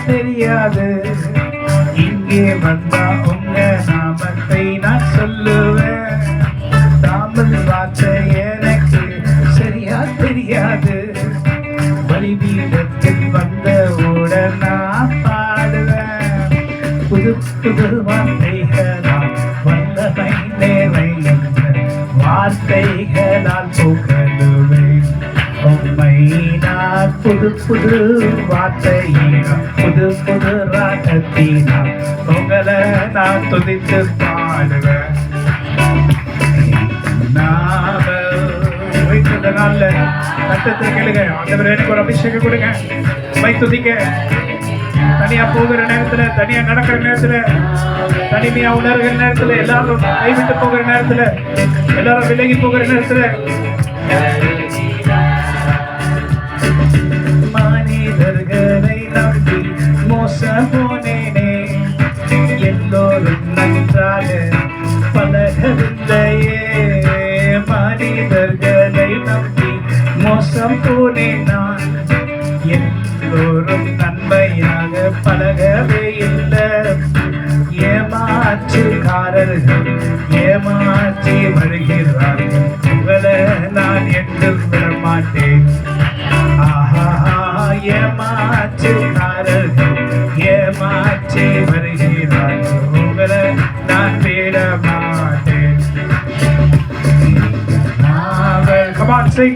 தெரியாது. இங்கே வந்தா உங்க நாமத்தை நான் சொல்லுவேன். தமிழ் வார்த்தை எனக்கு சரியா தெரியாது. பலிபீடத்தில் வந்தவுடன் நான் பாடுவேன். புது புது வார்த்தைகளால் வல்லமை நிறைந்த வார்த்தைகளால் புகழுவேன். உம்மை நான் புது புது வார்த்தையினால் புது புது ராகத்தினால் உங்களை நான் துதித்து பாடுவேன். நாவல் இந்த நாள்ல கட்டத்தில் கேளுங்க. ஆண்டவரே எனக்கு ஒரு அபிஷேகம் கொடுங்க. மை துதிக்க தனியா போகிற நேரத்துல, தனியா நடக்கிற நேரத்துல, தனிமையா உணர்கிற நேரத்துல, எல்லாரும் கைவிட்டு போகிற நேரத்துல, எல்லாரும் விலகி போகிற நேரத்துல, மனிதர்களை நம்பி மோசம் போனேனே, எல்லோரும் நன்றாக பழகவில்லையே. மனிதர்களை நம்பி மோசம் போனேன் நான், எல்லோரும் நன்மையாக பழகவே இல்லை. ஏமாற்றுக்காரர்கள் ஏமாற்றி வருகிறார்கள், உங்களை நான் என்று விடமாட்டேன். ஆஹா, ஏமாற்றுக்காரர்கள் ஏமாற்றி வருகிறார்கள், உங்களை நான் விட மாட்டேன். Come on, sing.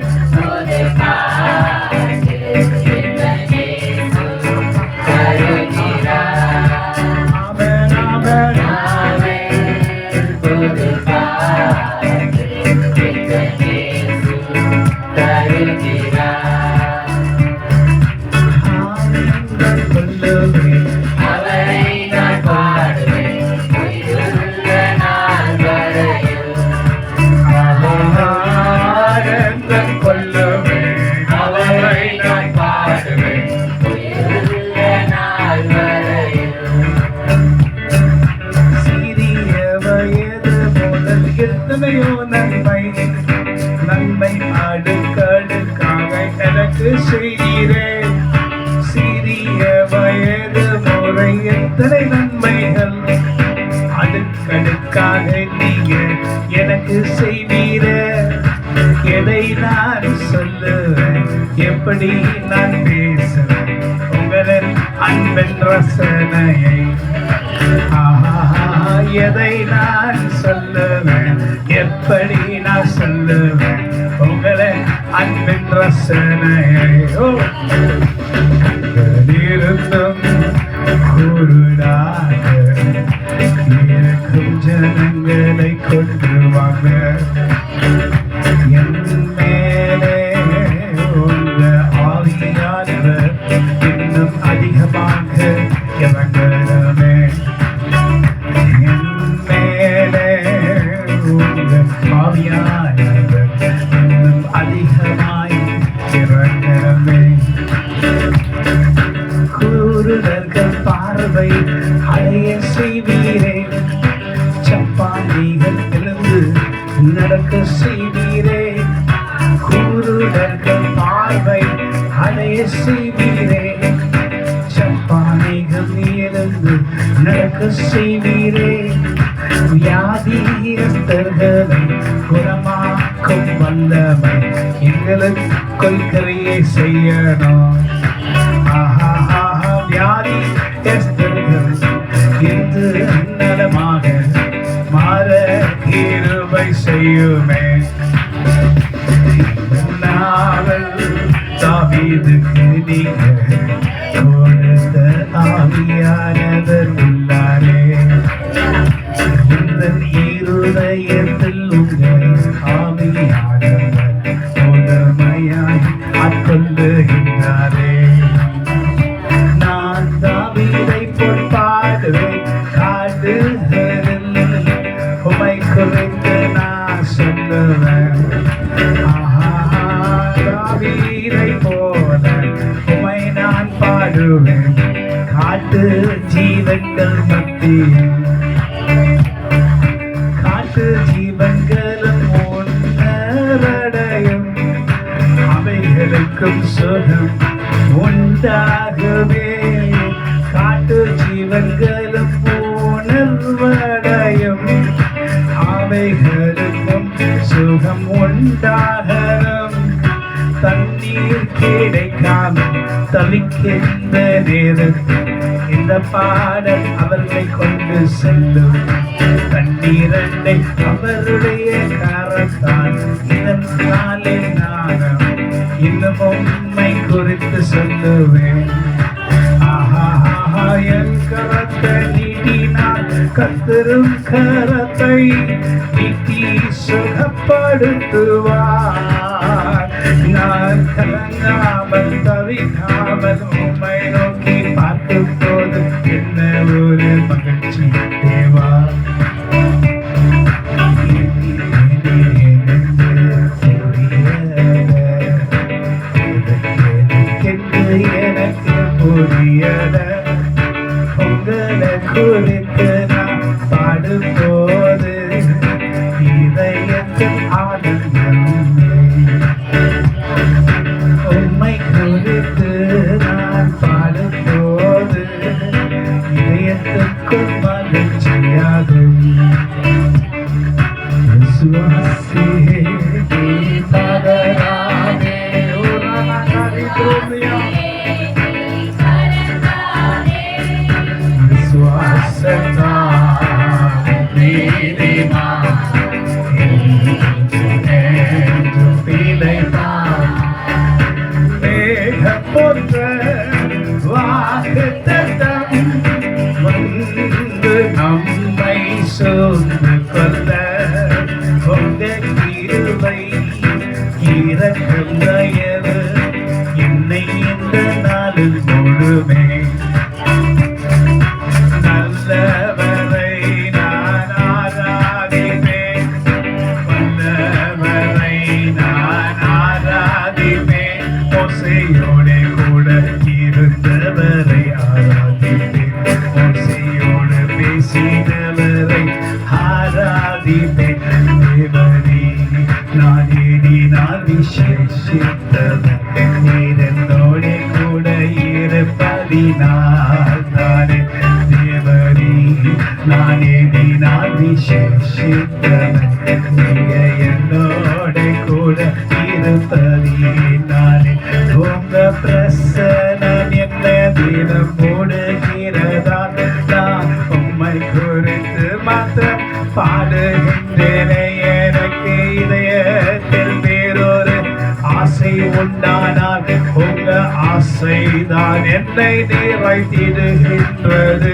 நன்மை அடுக்கடுக்காக எனக்கு செய்தீரே. சிறிய வயது முறை எத்தனை நன்மைகள் அடுக்கடுக்காக நீங்க எனக்கு செய்தீரே. எதை நான் சொல்லுவேன், எப்படி நான் பேசுவேன் உங்களின் அன்பின் ரசனையை. எதை நான் சொல்லுவேன், எப்படி நான் சொல்லுவேன் உங்களை அன்பின் ரசனையை. இருந்தும் குருடாக இருக்கும் ஜனங்களை கொண்டு வாங்க, என் மேலே உள்ள ஆவியானவர் இன்னும் அதிகமாக இறங்கணுமே. ஆவியானவர் இன்னும் அதிகமாய் இறங்கணுமே. குருடர்கள் பார்வை அடைய செய்வீரே, சப்பானிகள் எழுந்து நடக்க செய்வீரே. குருடர்கள் பார்வை அடைய செய்வீரே, சப்பானிகள் எழுந்து நடக்க செய்வீரே. வியாதியஸ்தர்களை குணமாக்கும் வல்லமை எங்களுக்குள் கிரியை செய்யணும். வியாதியஸ்தர்கள் இன்று நலமாக மாற கிருபை செய்யுமே. நாவல் தாவீதுக்கு நீங்க கொடுத்த ஆவியானவர் உள்ளாரே. இருதயத்தில் உங்கள் ஆவியானவர் புதுமையாய் ஆட்கொள்ளுகின்றாரே. நான் தாவீதை போல் பாடுவேன் காடுகளில், உமை குறித்து நான் சொல்லுவேன். தாவீதை போல உமை நான் பாடுவேன் காட்டு ஜீவன்கள் மத்தியில். ஜீவன்களும் உணரடையும், அவைகளுக்கும் சுகம் உண்டாகவே. காட்டு ஜீவன்களும் உணர்வடையும், அவைகளுக்கும் சுகம் உண்டாகணும். தண்ணீர் கிடைக்காமல் தவிக்கின்ற நேரத்தில் இந்த பாடல் அவர்களை கொண்டு செல்லும். தண்ணீரண்டை அவருடைய கரத்தால் இதன் நாளே நானும் இன்னும் உம்மை குறித்து சொல்லுவேன். என் கரத்தை நீட்டினால் கர்த்தரும் கரத்தை நீட்டி சுகப்படுத்துவார். இரக்கம் தயவு என்னை இந்த நாளில் முழுமே நல்லவரை நான் ஆராதிப்பேன் வல்லவரை நான் ஆராதிப்பேன் மோசையோடு கூட இருந்தவரை ஆராதிப்பேன் மோசையோடு பேசினவரை ஆராதிப்பேன் தேவனே நான் எண்ணினால் விசேஷித்தவன் என்னோட கூட இருப்பதினால் தானே தேவனே நான் எண்ணினால் விசேஷித்தவன் நீங்க என்னோட கூட இருப்பதினாலே உங்க பிரசனம் என்ன தினம் மூடுகிறதால் நான் உம்மை குறித்து மாத்திரம் பாடுகின்றேனே எனக்கு இதயத்தில் வேறொரு ஆசை உண்டானால் உங்க ஆசைதான் என்னை நிறைத்திடுகின்றது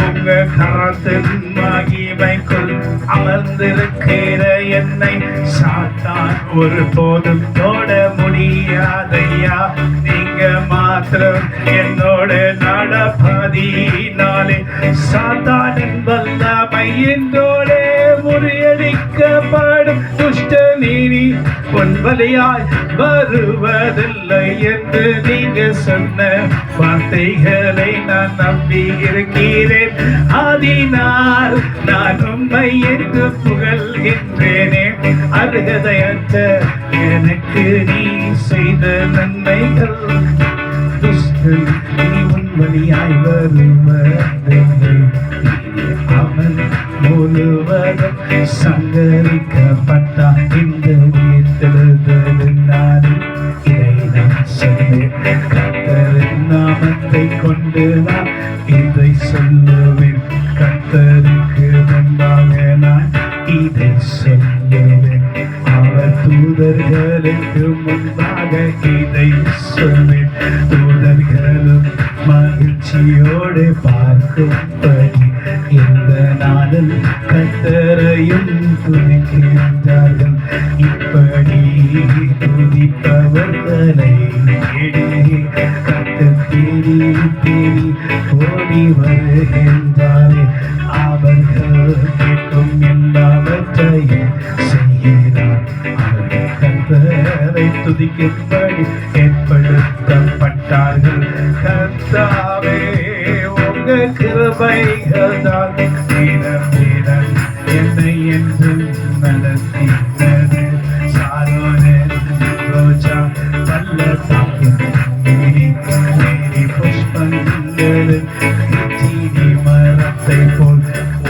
உங்க கரத்தின் மகிமைக்குள் அமர்ந்திருக்கிற என்னை சாத்தான் ஒரு போதும் தொட முடியாதையா நீங்க மாத்திரம் என்னோட நடப்பதினாலே சாத்தானின் வல்லமை என்றோட முறியடிக்கப்படும் துஷ்ட நீதி பொன்வலியாய் வருவதில்லை என்று நீங்க சொன்ன வார்த்தைகளை நான் நம்பி இருக்கிறேன் அதனால் நான் உண்மை என்று புகழ்கின்றேனே அருகதையற்ற எனக்கு நீ செய்த நன்மைகள் துஷ்டன் நீ உண்மையாய் வருவதில்லை அவன் முழுவதும் சங்கரிக்கப்பட்ட இந்த உயிர்த்தெழுதலினாலே இதை நான் சொன்னேன் கர்த்தரின் நாமத்தை கொண்டு நான் இதை சொல்லுவேன் கர்த்தருக்கு முன்பாக நான் இதை சொல்லுவேன் அவர் தூதர்களுக்கு முன்பாக இதை சொல்வேன் தூதர்களும் மகிழ்ச்சியோடு பார்க்கும்படி இந்த நாளில் கர்த்தரையும் துதிக்கின்றார்கள் இப்படி துதிப்பவர்களை கர்த்தர் தேடி தேடி ஓடி வருகின்றாரே அவர்கள் கேட்கும் எல்லாவற்றையும் செய்கிறார் அவர்கள் கர்த்தரை துதிக்கும்படி ஏற்படுத்தப்பட்டார்கள் கர்த்தாவே உங்க கிருபைகள் தான் தினம் தினம் என்னை என்று நடத்தினது சாரோனின் ரோஜா பள்ளத்தாக்கின் மேரி புஷ்பங்களின் சீனி மரத்தை போல்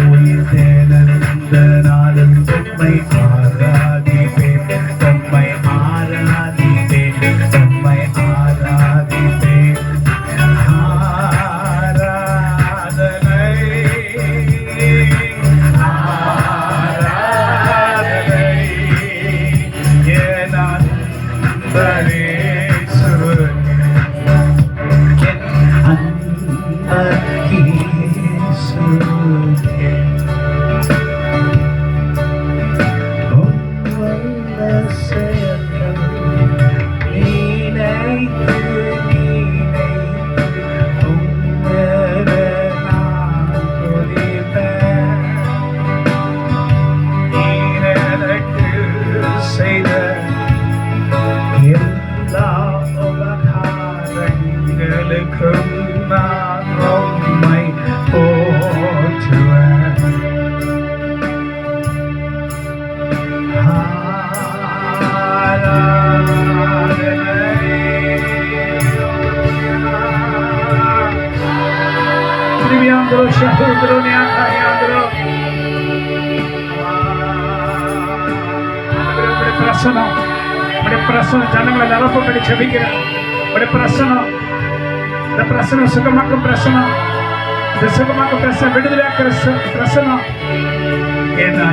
உயிர் தேர்ந்த நாளில் உம்மை ஆராதிப்பேன் உம்மை ஆராதிப்பேன் உம்மை ஆராதிப்பேன் பிரசனம் ஜனங்களை நிரப்பப்படி செபிக்கிறேன் பிரசனம் இந்த பிரசனம் சுகமாக்கும் பிரசனம் இந்த சுகமாக்கும் பிரசனம் விடுதலையாக்கிற பிரசனம் ஏன்னா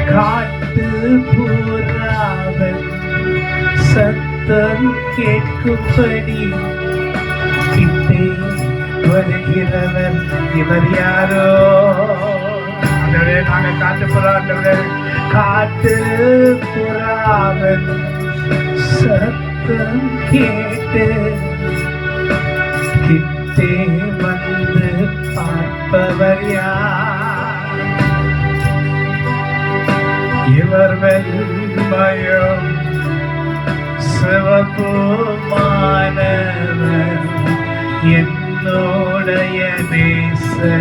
காட்டு புறாவன் சத்தம் கேட்கும்படி கிட்டே வருகிறவர் இவர் யாரோ? ஆண்டவரே, நாங்க காட்டுப்புறா ஆண்டவரே, காட்டுப்புறாவன் சத்தம் கேட்டு கிட்டே வந்து பார்ப்பவர் யார்? இவர் வெண்மையும் சிவப்புமானவர் என்னுடைய நேசகர்த்தர்.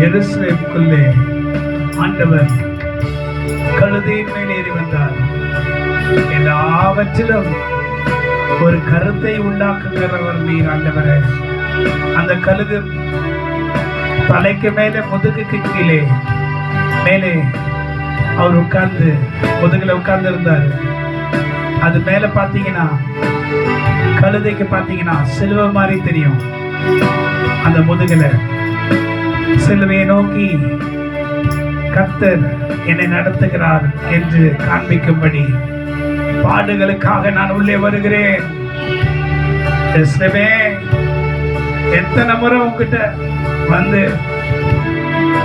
எருசலேமுக்குள்ளே ஆண்டவர் கழுதையின் மேல் ஏறி வந்தார். எல்லாவற்றிலும் ஒரு கருத்தை உண்டாக்குகிறவர் நீர் ஆண்டவரே. அந்த கழுகு தலைக்கு மேலே முதுகுக்கு கீழே மேலே அவர் உட்கார்ந்து முதுகுல உட்கார்ந்து இருந்தார். அது மேல பாத்தீங்கன்னா கழுதைக்கு பாத்தீங்கன்னா சிலுவை மாதிரி தெரியும். அந்த முதுகுல சிலுவையை நோக்கி கர்த்தர் என்னை நடத்துகிறார் என்று காண்பிக்கும்படி பாடுகளுக்காக நான் உள்ளே வருகிறேன். எத்தனை முறை உங்ககிட்ட வந்து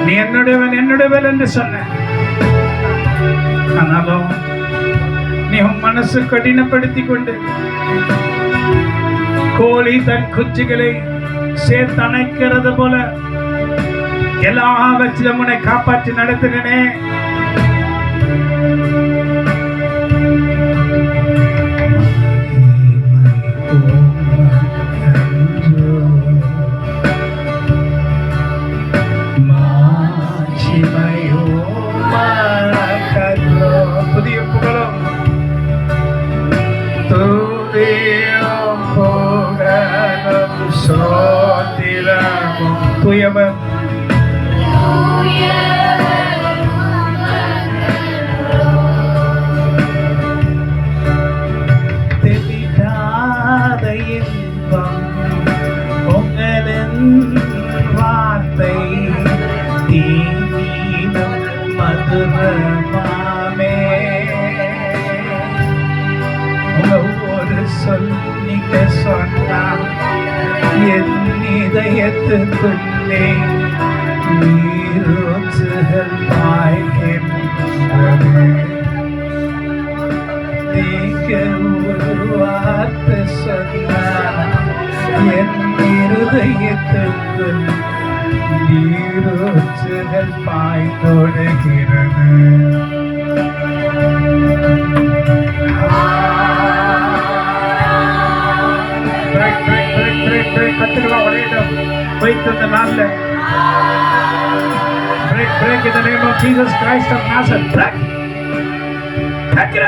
நீ என்னுடையவன் என்று சொன்ன, ஆனாலும் நீ உன் மனசு கடினப்படுத்தி கொண்டு கோழி தன் குஞ்சுகளை சேர்த்து அணைக்கிறது போல எல்லாவற்றிலும் உன்னை காப்பாற்றி நடத்துகிறேனே. புதிய புகழும் துதியும் புகழும் சோத்திரமும் துயவம் தெளிதாத இன்பம் உங்களின் வார்த்தை தீனீனம் மதுரமாமே. ஒவ்வொரு சொல் நீங்க சொன்னா என் இதயத்துக்குள்ளே நீரூற்றுகள் பாய்கின்றது. நீங்க ஒரு வார்த்தை சொன்னா என் இருதயத்துக்குள் நீரூற்றுகள் பாய்ந்தோடுகிறது. கத்துக்கலாம் ஒரே இடம் வைத்து இந்த நாள்ல break in the name of Jesus Christ of Nazareth. Break it.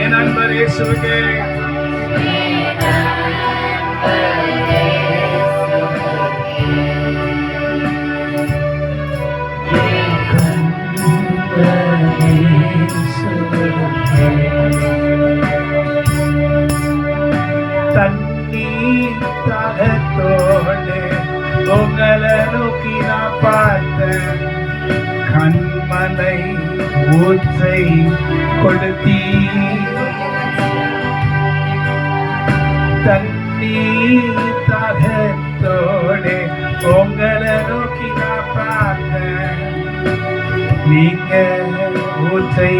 என் அன்பர் இயேசுவே, தண்ணீர் தாகத்தோடு உங்களை நோக்கி நான் பார்த்தேன். கண்மலை ஊற்றை கொடுத்தீ, தண்ணீர் தாகத்தோடு உங்களை நோக்கி நான் பார்த்தேன். நீங்க ஊற்றை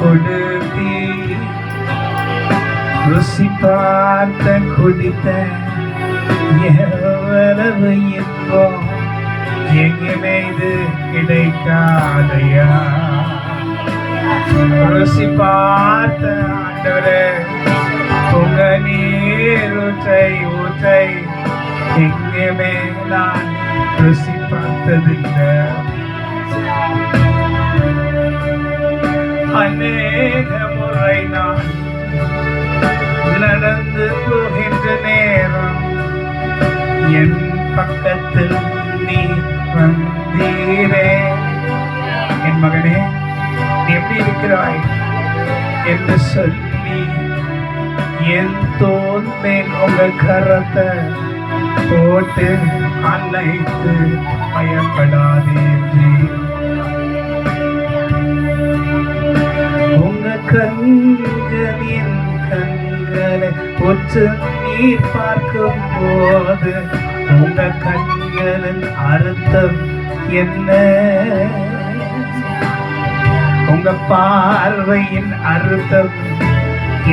கொடுத்தீ, ருசி பார்த்த குடித்த எவ்வளவு இன்பம் எங்குமே இது கிடைக்காதையா. ருசி பார்த்த ஆண்டவரே உங்க நீர் ஊற்றை ஊற்றை எங்குமே நான் ருசி பார்த்ததில்லை. அநேக முறை நான் நடந்து போகின்ற நேரம் என் பக்கத்தில் நீ வந்தீரே. என் மகனே நீ எப்படி இருக்கிறாய் என்று சொல்லி என் தோல் மேல் உங்க கரத்தை போட்டு அழைத்து பயப்படாதே. உங்க கண்களின் கண்களை ஒற்று நீர் பார்க்கும் போது உங்க கண்களின் அர்த்தம் என்ன? உங்க பார்வையின் அர்த்தம்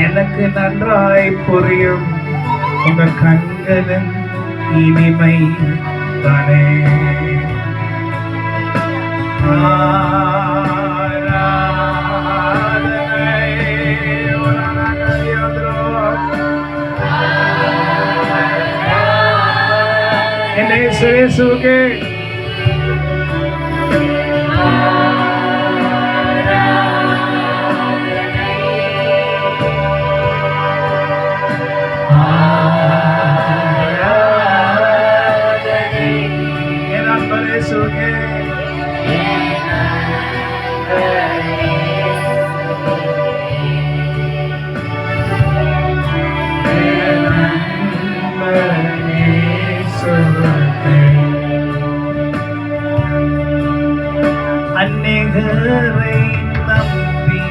எனக்கு நன்றாய் புரியும். உங்க கண்களின் இனிமை தானே. இயேசுவே அநேகரை நம்பி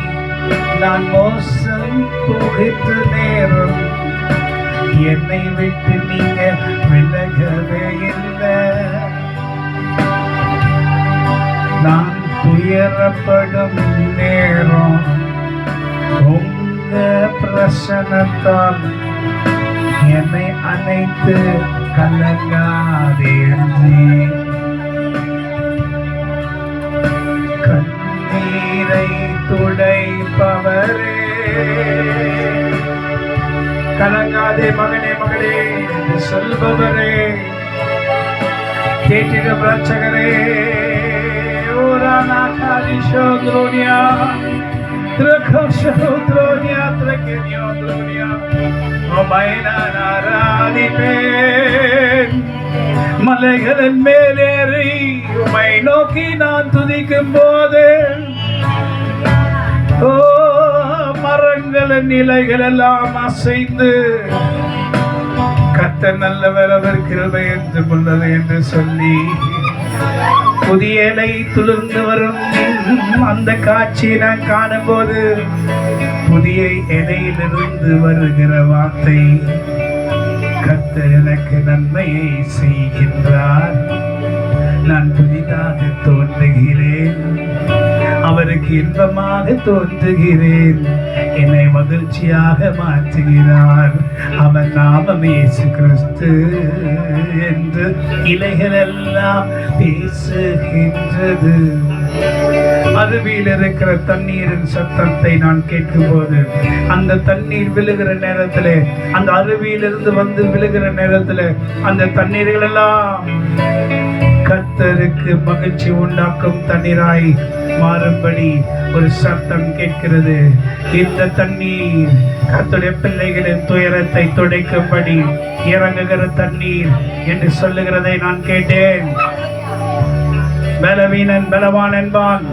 நான் மோசம் போகின்ற நேரம் என்னை விட்டு நீங்க விலகவே இல்லை. நான் துயரப்படும் நேரம் உங்க பிரசனத்தால் என்னை அணைத்து கலங்காதே. கண்ணீரை துடைப்பவரே கலங்காதே மகனே மகளே என்று சொல்பவரே கேட்டிட பிரச்சகரே ஓரானா காதிஷோ துரோனியா திரகோஷோ துரோனியா திரகெனியோ துரோனியா ஓமைனா நாராதிப்பேன். மலைகளின் மேலேறி உமை நோக்கி நான் துதிக்கும் போது ஓ மரங்களின் நிலைகள் எல்லாம் அசைந்து கர்த்தர் நல்லவர் அவர் கிருபை என்று உள்ளது என்று சொல்லி புதிய இலை துளிர்ந்து வரும் அந்த காட்சியை நான் காணும் போது புதிய இலையிலிருந்து வருகிற வார்த்தை கர்த்தர் எனக்கு நன்மையை செய்கின்றார். நான் புதிதாக தோன்றுகிறேன், அவருக்கு இன்பமாக தோன்றுகிறேன், என்னை மகிழ்ச்சியாக மாற்றுகிறார். அவன் நாமம் இயேசு கிறிஸ்து என்று இலைகள் எல்லாம் பேசுகின்றது. அருவியில் இருக்கிற தண்ணீரின் சத்தத்தை நான் கேட்கும் போது அந்த தண்ணீர் விழுகிற நேரத்துல அந்த அருவியிலிருந்து வந்து விழுகிற நேரத்துல அந்த தண்ணீர்கள் எல்லாம் கர்த்தருக்கு மகிழ்ச்சி உண்டாக்கும் தண்ணீராய் மாறும்படி ஒரு சத்தம் கேட்கிறது. இந்த தண்ணீர் கர்த்தருடைய பிள்ளைகளின் துயரத்தை துடைக்கும்படி இறங்குகிற தண்ணீர் என்று சொல்லுகிறதை நான் கேட்டேன். பலவீனன் பலவான் என்பான்.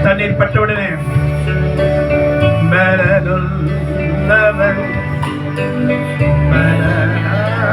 தண்ணீர் பட்டவுடனே பலனுள்ளவன் பலனற்றவன்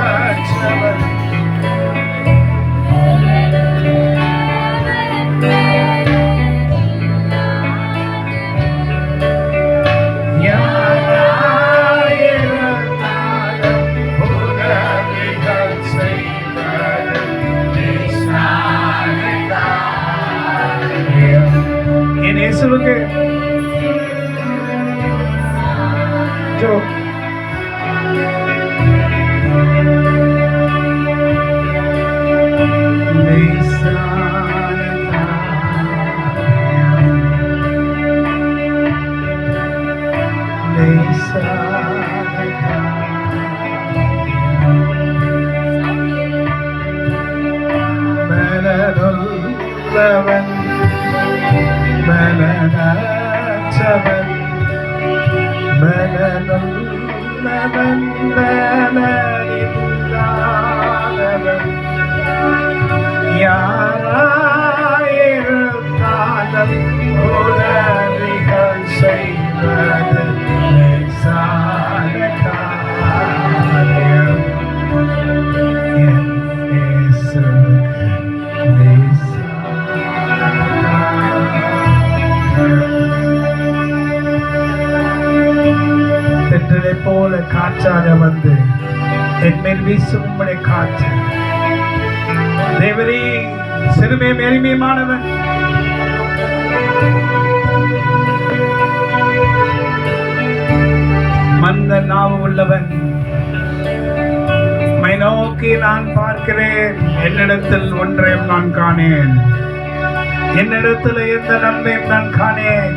போல காற்றாக வந்து என் மேல் வீசும் உம்முடைய காற்று. தேவரே சிறுமே எளிமையானவன், மந்த நாவு உள்ளவன். மை நோக்கி நான் பார்க்கிறேன், என்னிடத்தில் ஒன்றையும் நான் காணேன், என்னிடத்தில் எந்த நன்மையும் நான் காணேன்.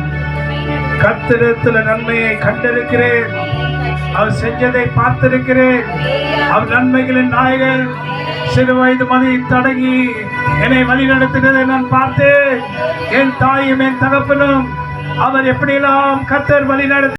கர்த்தரிடத்தில் நன்மையை கண்டிருக்கிறேன், அவர் செஞ்சதை பார்த்திருக்கிறேன். அவர் நன்மைகளின் நாயகன். சிறு வயது மதி தடங்கி என்னை வழி நடத்தினதை நான் பார்த்தேன். என் தாயும் என் தகப்பனும் அவர் எப்படியெல்லாம் கர்த்தர் வழி நடத்த